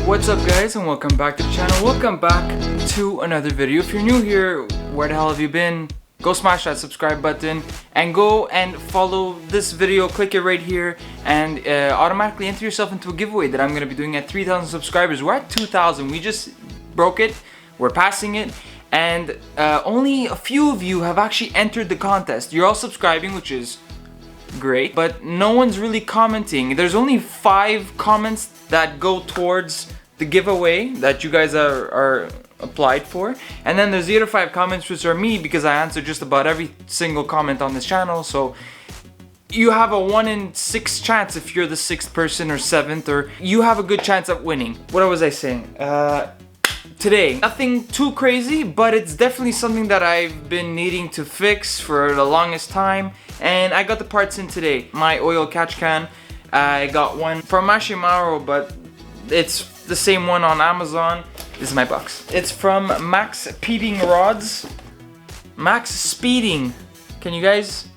What's up guys, and welcome back to the channel. Welcome back to another video. If you're new here, where the hell have you been? Go smash that subscribe button and go and follow this video. Click it right here and automatically enter yourself into a giveaway that I'm going to be doing at 3,000 subscribers. We're at 2,000. We just broke it. We're passing it. And only a few of you have actually entered the contest. You're all subscribing, which is great, but no one's really commenting. There's only 5 comments that go towards the giveaway that you guys are applied for, and then there's the other 5 comments which are me, because I answer just about every single comment on this channel. So you have a 1 in 6 chance if you're the 6th person or 7th, or you have a good chance at winning. What was I saying? Today, nothing too crazy, but it's definitely something that I've been needing to fix for the longest time, and I got the parts in today. My oil catch can, I got one from Mashimaro, but it's the same one on Amazon. This is my box. It's from Max Speeding Rods. Max Speeding. Can you guys?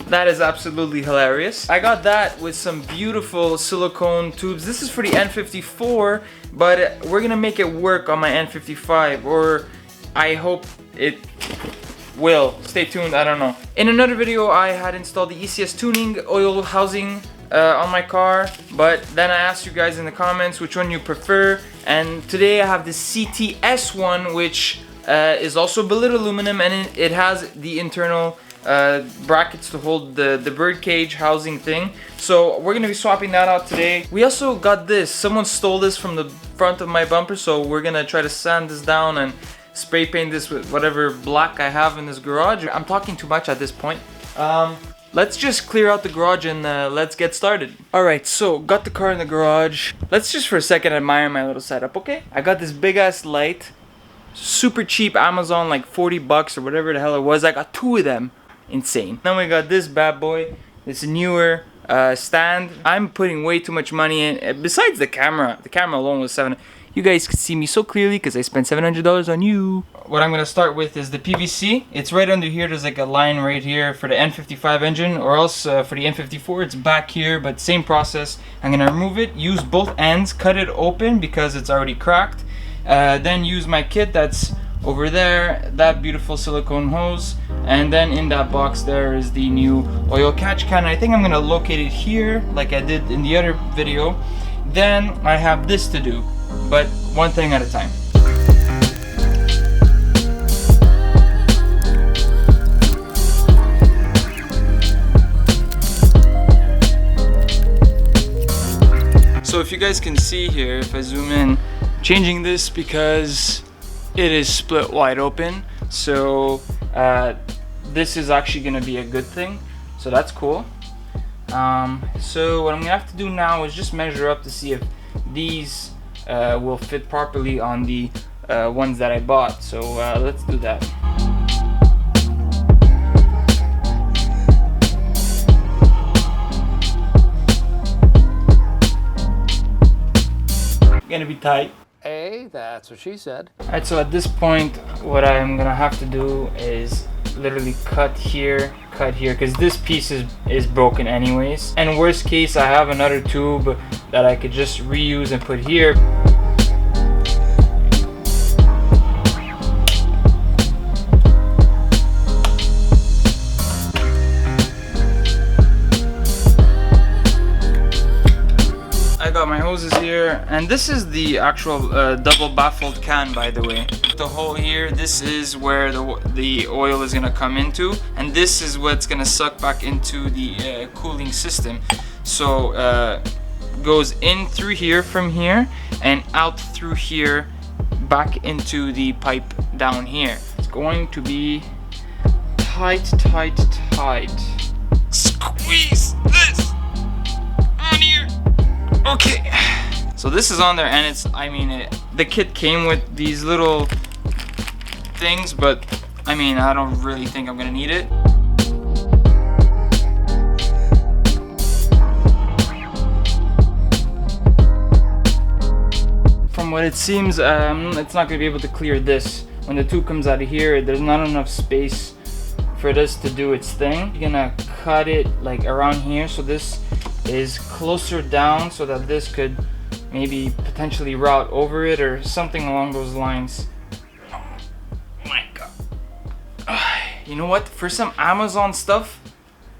That is absolutely hilarious. I got that with some beautiful silicone tubes. This is for the N54, but we're gonna make it work on my N55, or I hope it will. Stay tuned, I don't know. In another video, I had installed the ECS Tuning oil housing on my car, but then I asked you guys in the comments which one you prefer, and today I have the CTS one, which is also billet aluminum, and it has the internal brackets to hold the bird cage housing thing. So we're gonna be swapping that out today. We also got this. Someone stole this from the front of my bumper, so we're gonna try to sand this down and spray paint this with whatever black I have in this garage. I'm talking too much at this point. Let's just clear out the garage and let's get started. Alright, so got the car in the garage. Let's just for a second admire my little setup, okay? I got this big ass light. Super cheap, Amazon, like 40 bucks or whatever the hell it was. I got 2 of them. Insane. Then we got this bad boy, this newer stand. I'm putting way too much money in. Besides the camera alone was $700. You guys can see me so clearly because I spent $700 on you. What I'm gonna start with is the PVC. It's right under here. There's like a line right here for the N55 engine, or else for the N54 it's back here, but same process. I'm gonna remove it, use both ends, cut it open because it's already cracked. Then use my kit that's over there, that beautiful silicone hose, and then in that box there is the new oil catch can. I think I'm gonna locate it here like I did in the other video. Then I have this to do, but one thing at a time. So if you guys can see here, if I zoom in, changing this because it is split wide open, so this is actually gonna be a good thing, so that's cool. So what I'm gonna have to do now is just measure up to see if these will fit properly on the ones that I bought. So let's do that. Gonna be tight. Hey, that's what she said. Alright, so at this point what I'm gonna have to do is literally cut here, because this piece is broken anyways, and worst case I have another tube that I could just reuse and put here. I got my hoses here, and this is the actual double baffled can, by the way. The hole here, this is where the oil is gonna come into, and this is what's gonna suck back into the cooling system. So goes in through here from here and out through here back into the pipe down here. It's going to be tight. Squeeze this on here. Okay, so this is on there, and it's, I mean, the kit came with these little things, but I mean, I don't really think I'm gonna need it. From what it seems, it's not gonna be able to clear this. When the tube comes out of here, there's not enough space for this to do its thing. You're gonna cut it like around here, so this is closer down so that this could maybe potentially route over it or something along those lines. Oh my god. You know what? For some Amazon stuff,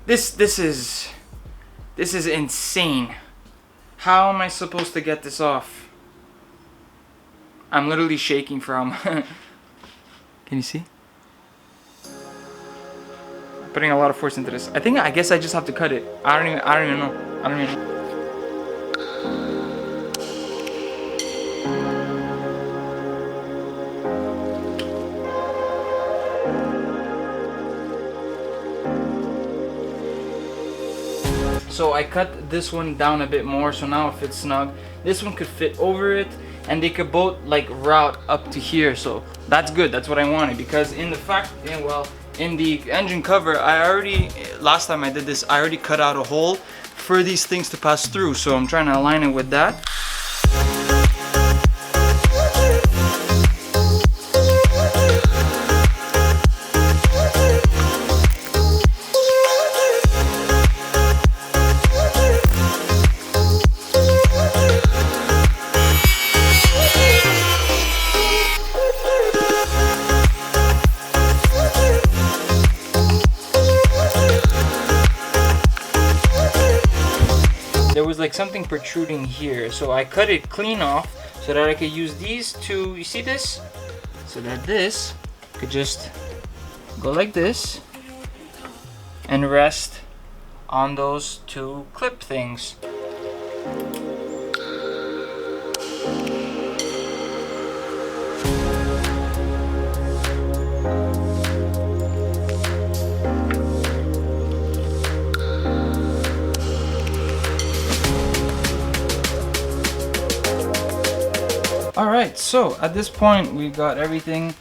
this is insane. How am I supposed to get this off? I'm literally shaking from. Can you see? Putting a lot of force into this. I guess I just have to cut it. I don't even know. So I cut this one down a bit more, so now it fits snug. This one could fit over it, and they could both like route up to here. So that's good. That's what I wanted, because in the engine cover, last time I did this, I already cut out a hole for these things to pass through. So I'm trying to align it with that. There was like something protruding here, so I cut it clean off so that I could use these two, you see this? So that this could just go like this and rest on those two clip things. Alright, so at this point we've got everything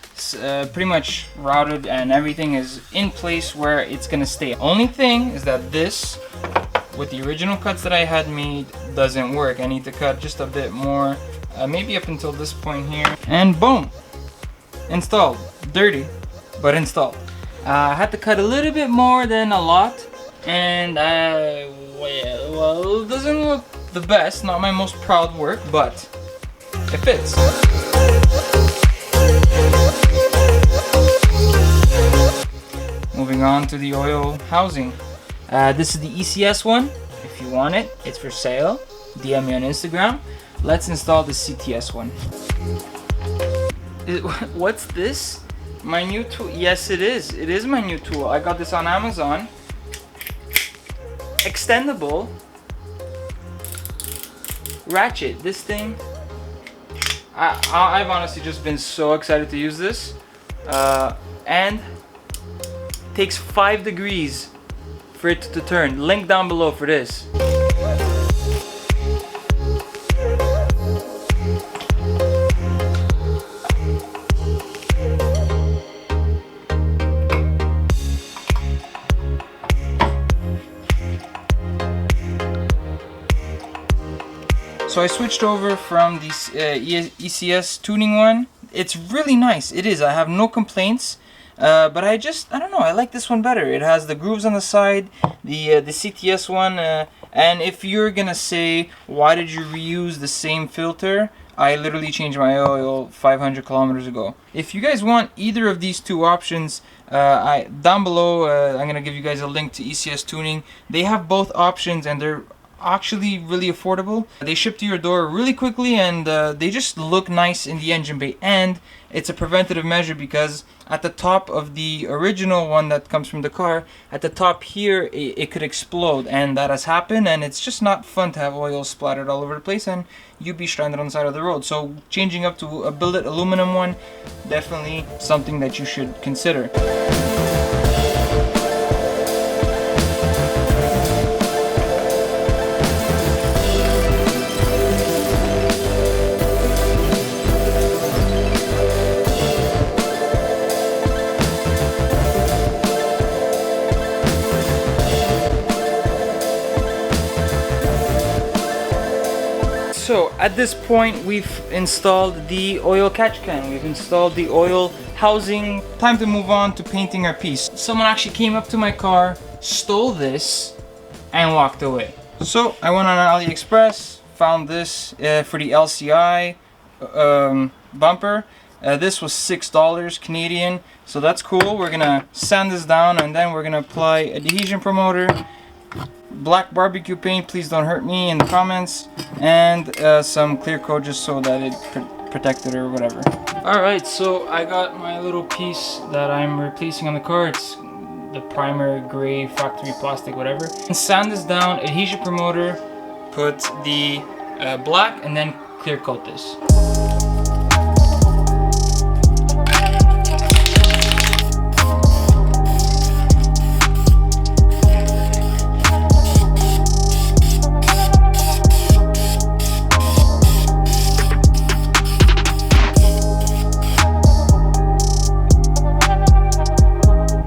pretty much routed and everything is in place where it's gonna stay. Only thing is that this, with the original cuts that I had made, doesn't work. I need to cut just a bit more, maybe up until this point here, and boom! Installed. Dirty, but installed. I had to cut a little bit more than a lot, and well, it doesn't look the best, not my most proud work, but it fits. Moving on to the oil housing. This is the ECS one. If you want it, it's for sale. DM me on Instagram. Let's install the CTS one. What's this? My new tool? Yes, it is. It is my new tool. I got this on Amazon. Extendable ratchet. This thing, I've honestly just been so excited to use this, and it takes 5 degrees for it to turn. Link down below for this. So I switched over from the ECS Tuning one. It's really nice. It is. I have no complaints. But I don't know. I like this one better. It has the grooves on the side. The CTS one. And if you're gonna say, why did you reuse the same filter? I literally changed my oil 500 kilometers ago. If you guys want either of these two options, down below I'm gonna give you guys a link to ECS Tuning. They have both options and they're actually really affordable. They ship to your door really quickly, and they just look nice in the engine bay, and it's a preventative measure because at the top of the original one that comes from the car, at the top here it could explode, and that has happened, and it's just not fun to have oil splattered all over the place and you be stranded on the side of the road. So changing up to a billet aluminum one, definitely something that you should consider. So at this point we've installed the oil catch can, we've installed the oil housing. Time to move on to painting our piece. Someone actually came up to my car, stole this, and walked away. So I went on AliExpress, found this for the LCI bumper. This was $6 Canadian, so that's cool. We're gonna sand this down and then we're gonna apply adhesion promoter, black barbecue paint, please don't hurt me in the comments, and some clear coat just so that it protected or whatever. Alright, so I got my little piece that I'm replacing on the car. It's the primer gray factory plastic, whatever. And sand this down, adhesion promoter, put the black, and then clear coat this.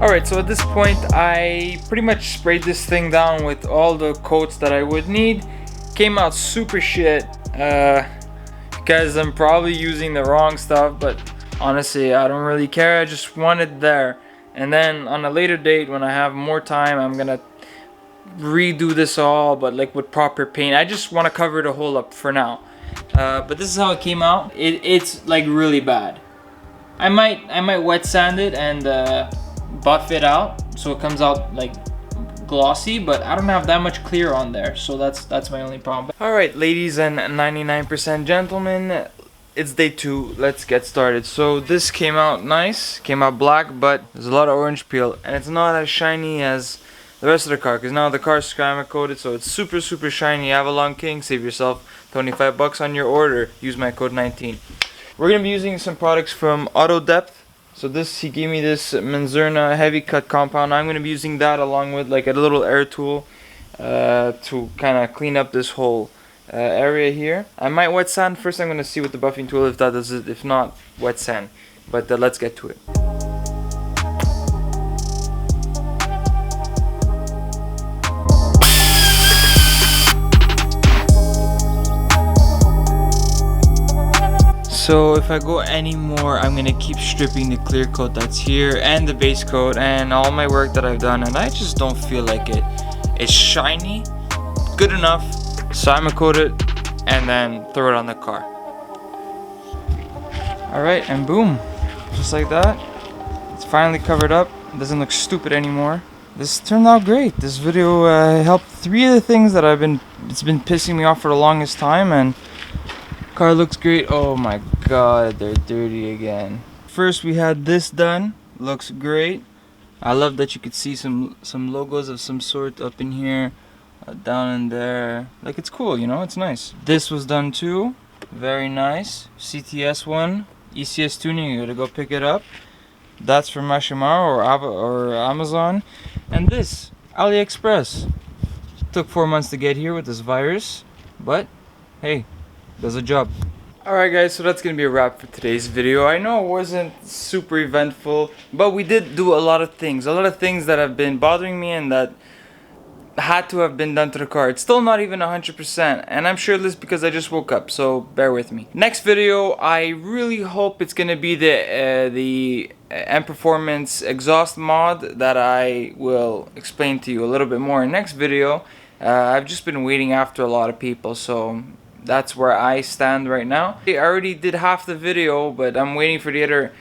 Alright, so at this point I pretty much sprayed this thing down with all the coats that I would need. Came out super shit because I'm probably using the wrong stuff, but honestly I don't really care. I just want it there, and then on a later date when I have more time I'm gonna redo this all, but like with proper paint. I just want to cover the hole up for now, but this is how it came out. It's like really bad. I might wet sand it and buff it out so it comes out like glossy, but I don't have that much clear on there, so that's my only problem. Alright, ladies and 99% gentlemen, it's day 2. Let's get started. So this came out nice, came out black, but there's a lot of orange peel and it's not as shiny as the rest of the car, because now the car is ceramic coated, so it's super shiny. Avalon King, save yourself 25 bucks on your order. Use my code 19. We're gonna be using some products from AUTODEPTH. So this, he gave me this Menzerna heavy cut compound. I'm going to be using that along with like a little air tool to kind of clean up this whole area here. I might wet sand first. I'm going to see with the buffing tool if that does it. If not, wet sand. But let's get to it. So if I go any more, I'm gonna keep stripping the clear coat that's here and the base coat and all my work that I've done, and I just don't feel like it. It's shiny, good enough, so I'm gonna coat it and then throw it on the car. Alright, and boom, just like that. It's finally covered up. It doesn't look stupid anymore. This turned out great. This video helped 3 of the things that it's been pissing me off for the longest time, and car looks great. Oh my god, they're dirty again. First we had this done. Looks great. I love that you could see some logos of some sort up in here, down in there. Like, it's cool, you know, it's nice. This was done too. Very nice. CTS one. ECS Tuning, you gotta go pick it up. That's from Mashimaro or Amazon. And this, AliExpress. Took 4 months to get here with this virus, but hey, does a job. Alright guys, so that's gonna be a wrap for today's video. I know it wasn't super eventful, but we did do a lot of things that have been bothering me and that had to have been done to the car. It's still not even 100%, and I'm sure this because I just woke up, so bear with me. Next video, I really hope it's gonna be the M Performance exhaust mod that I will explain to you a little bit more in next video. I've just been waiting after a lot of people, so that's where I stand right now. I already did half the video, but I'm waiting for the other.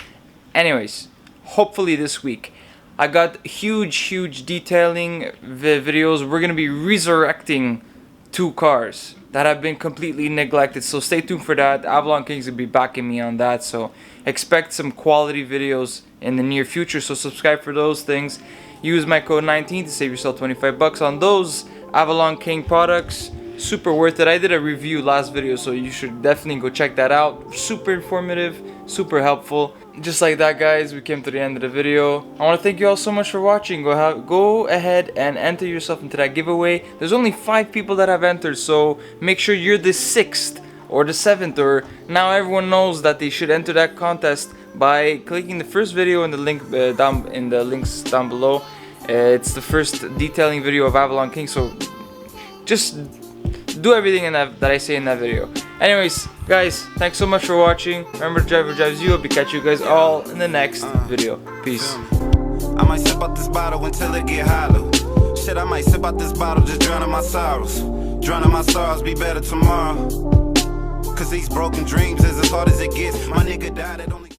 Anyways, hopefully this week. I got huge detailing videos. We're gonna be resurrecting 2 cars that have been completely neglected, so stay tuned for that. Avalon King's gonna be backing me on that, so expect some quality videos in the near future, so subscribe for those things. Use my code 19 to save yourself 25 bucks on those Avalon King products. Super worth it. I did a review last video, so you should definitely go check that out. Super informative, super helpful. Just like that, guys, we came to the end of the video. I want to thank you all so much for watching. Go ahead and enter yourself into that giveaway. There's only 5 people that have entered, so make sure you're the 6th or the 7th, or now everyone knows that they should enter that contest by clicking the first video in the link down in the links down below. It's the first detailing video of Avalon King, so just do everything in that I say in that video. Anyways, guys, thanks so much for watching. Remember, driver drives you. I'll be catching you guys all in the next video. Peace. I might sip out this bottle until it get hollow. Shit, I might sip out this bottle, just drown out my sorrows. Drowning my sorrows, be better tomorrow. Cause these broken dreams is as hard as it gets. My nigga died at only